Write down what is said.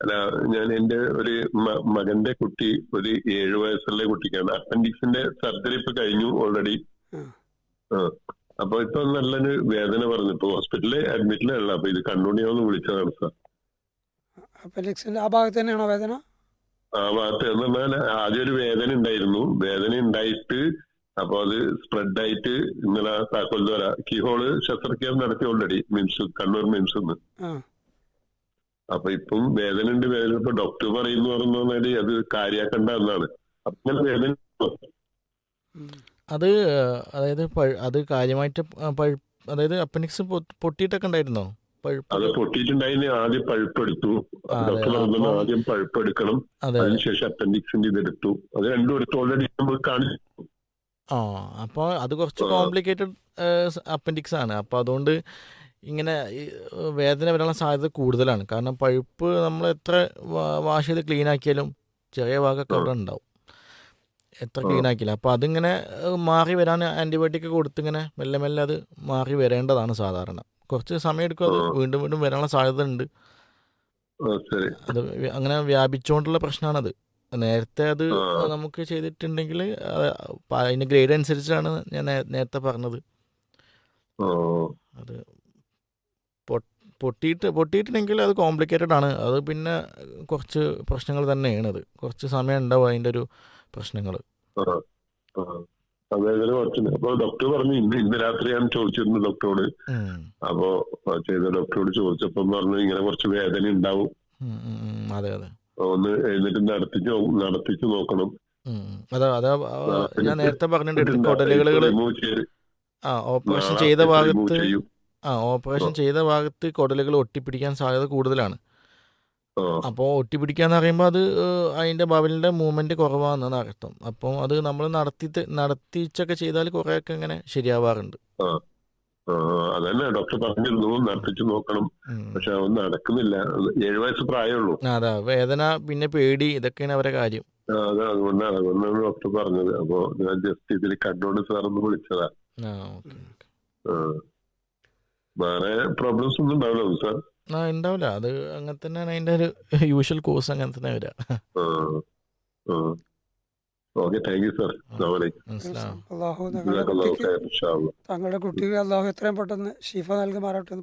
അല്ല, ഞാൻ എന്റെ ഒരു മകന്റെ കുട്ടി, ഒരു 7 വയസ്സുള്ള കുട്ടിക്കാണ്. അപ്പൻഡിക്സിന്റെ സർജറി ഇപ്പൊ കഴിഞ്ഞു ഓൾറെഡി. ആ. അപ്പൊ ഇപ്പൊ നല്ലൊരു വേദന പറഞ്ഞു. ഇപ്പൊ ഹോസ്പിറ്റലിൽ അഡ്മിറ്റിലല്ല, അപ്പൊ ഇത് കണ്ടുകൊണ്ടിയാന്ന് വിളിച്ചതാണ് സാർ. അപ്പൻഡിക്സിന്റെ ആ ഭാഗത്ത് തന്നെയാണോ വേദന? ആ ഭാഗത്ത് എന്ന് പറഞ്ഞാൽ ആദ്യം ഒരു വേദന ഉണ്ടായിരുന്നു. വേദന ഉണ്ടായിട്ട് അപ്പൊ അത് സ്പ്രെഡ് ആയിട്ട് ഇന്നലെ താക്കോൽ ദ്വാര കീഹോള് ശസ്ത്രക്രിയ നടത്തി ഓൾറെഡി മിംസ്, കണ്ണൂർ മിംസ്. അപ്പൊ ഇപ്പം വേദന ഉണ്ട്. വേദന ഇപ്പൊ ഡോക്ടർ പറഞ്ഞാല് അത് കാര്യാക്കണ്ട എന്നാണ്. അപ്പൊ ഇങ്ങനെ വേദന അത് അതായത് അത് കാര്യമായിട്ട് അതായത് അപ്പൻഡിക്സ് പൊട്ടിയിട്ടൊക്കെ ഉണ്ടായിരുന്നോ? അത് പൊട്ടിയിട്ടുണ്ടായിരുന്നു. ആദ്യം പഴുപ്പെടുത്തു. ഡോക്ടർ പറഞ്ഞു ആദ്യം പഴുപ്പെടുക്കണം, അതിനുശേഷം അപ്പൻഡിക്സിന്റെ ഇതെടുത്തു. അത് രണ്ടും എടുത്ത് ഓൾറെഡി നമ്മൾ കാണിച്ചു. അപ്പോൾ അത് കുറച്ച് കോംപ്ലിക്കേറ്റഡ് അപ്പൻഡിക്സ് ആണ്. അപ്പോൾ അതുകൊണ്ട് ഇങ്ങനെ വേദന വരാനുള്ള സാധ്യത കൂടുതലാണ്. കാരണം പഴുപ്പ് നമ്മൾ എത്ര വാഷ് ചെയ്ത് ക്ലീൻ ആക്കിയാലും ചെറിയ ഭാഗമൊക്കെ അവിടെ ഉണ്ടാവും, എത്ര ക്ലീൻ ആക്കിയില്ല. അപ്പോൾ അതിങ്ങനെ മാറി വരാൻ ആൻറ്റിബയോട്ടിക് കൊടുത്തിങ്ങനെ മെല്ലെ മെല്ലെ അത് മാറി വരേണ്ടതാണ് സാധാരണ. കുറച്ച് സമയം എടുക്കും, അത് വീണ്ടും വീണ്ടും വരാനുള്ള സാധ്യത ഉണ്ട്. അത് അങ്ങനെ വ്യാപിച്ചുകൊണ്ടുള്ള പ്രശ്നമാണത്. നേരത്തെ അത് നമുക്ക് ചെയ്തിട്ടുണ്ടെങ്കിൽ അതിൻ്റെ ഗ്രേഡ് അനുസരിച്ചാണ് ഞാൻ നേരത്തെ പറഞ്ഞത്. അത് പൊട്ടിയിട്ടുണ്ടെങ്കിൽ അത് കോംപ്ലിക്കേറ്റഡ് ആണ്. അത് പിന്നെ കുറച്ച് പ്രശ്നങ്ങൾ തന്നെയാണ്. അത് കുറച്ച് സമയം ഉണ്ടാവും അതിൻ്റെ ഒരു പ്രശ്നങ്ങൾ. അപ്പൊ ഡോക്ടർ പറഞ്ഞു, ഇന്ന് രാത്രി ഞാൻ ചോദിച്ചിരുന്നു ഡോക്ടറോട്. അപ്പോ ചെയ്ത ഡോക്ടറോട് ചോദിച്ചപ്പോ പറഞ്ഞു ഇങ്ങനെ കുറച്ച് വേദന ഉണ്ടാവും, അതെ അതെ, ഒന്ന് എഴുന്നേറ്റ് നടത്തിച്ചു നോക്കണം. അതാ ഞാൻ നേരത്തെ പറഞ്ഞിട്ടുണ്ട്, കുടലുകൾ ഓപ്പറേഷൻ ചെയ്ത ഭാഗത്ത് കുടലുകൾ ഒട്ടിപ്പിടിക്കാൻ സാധ്യത കൂടുതലാണ്. അപ്പോൾ ഒട്ടിപ്പിടിക്കാന്ന് പറയുമ്പോൾ അത് അതിൻ്റെ ബവലിൻ്റെ മൂവ്മെൻറ്റ് കുറവാണെന്നാണ് അർത്ഥം. അപ്പം അത് നമ്മൾ നടത്തിച്ചൊക്കെ ചെയ്താൽ കുറേയൊക്കെ ഇങ്ങനെ ശരിയാവാറുണ്ട്. അതന്നെ ഡോക്ടർ പറഞ്ഞിരുന്നു, നടത്തിച്ചു നോക്കണം. പക്ഷെ അവൻ നടക്കുന്നില്ല. 7 വയസ്സ് പ്രായമുള്ളൂ. അതാ വേദന, പിന്നെ പേടി, ഇതൊക്കെയാണ് അവരെ കാര്യം. അതുകൊണ്ടാണ് ഡോക്ടർ പറഞ്ഞത്. അപ്പൊ ഞാൻ ജസ്റ്റ് ഇതിൽ കണ്ടോണ്ട് സാറൊന്ന് വിളിച്ചതാ. വേറെ പ്രോബ്ലംസ് ഒന്നും ഉണ്ടാവില്ല സാർ? ഉണ്ടാവില്ല, അത് അങ്ങനെ തന്നെയാണ് അതിൻ്റെ ഒരു യൂഷ്വൽ കോഴ്സ്, അങ്ങനെ തന്നെ വരിക. താങ്കളുടെ കുട്ടിക്ക് അള്ളാഹു എത്രയും പെട്ടെന്ന് ഷിഫ നൽകുമാറാട്ടെ.